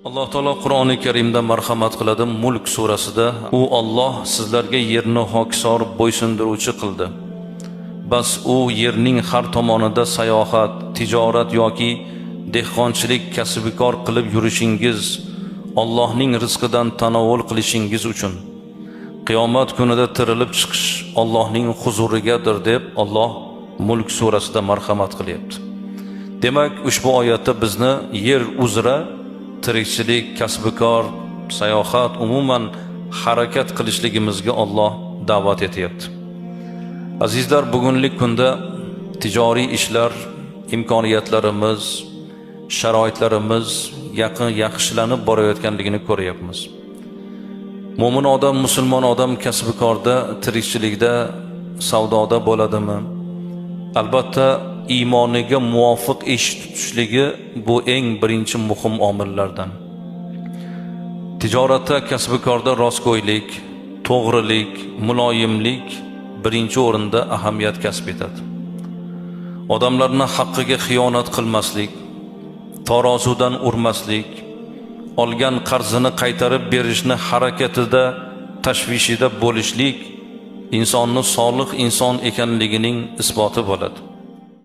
Alloh taolo Qur'oni Karimda marhamat qiladi. Mulk surasida u Alloh sizlarga yerni hokisor bo'ysundiruvchi qildi. Bas u yerning har tomonida sayohat, tijorat yoki dehqonchilik kasb-kor qilib yurishingiz, Allohning rizqidan tanovul qilishingiz uchun. Qiyomat kunida tirilib chiqish Allohning huzurigadir deb Alloh Mulk surasida marhamat qilyapti. Demak, ushbu oyatda bizni yer uzra tirikchilik, kasb-kor, sayohat, umuman harakat qilishligimizga Alloh da'vat etyapti. Azizlar, bugungi kunda tijoriy ishlar, imkoniyatlarimiz, sharoitlarimiz yaxshilanib borayotganligini ko'ryapmiz. Mo'min odam, musulmon odam kasb-korda, tirikchilikda, savdoda bo'ladimi? Albatta, iymoniga muvofiq ish tutishligi bu eng birinchi muhim omillardan. Tijoratda, kasb-korda rostgo'ylik, to'g'rilik, muloyimlik birinchi o'rinda ahamiyat kasb etadi. Odamlarning haqqiga xiyonat qilmaslik, tarozudan urmaslik, olgan qarzini qaytarib berishni harakatida, tashvishida bo'lishlik insonni solih inson ekanligining isboti bo'ladi.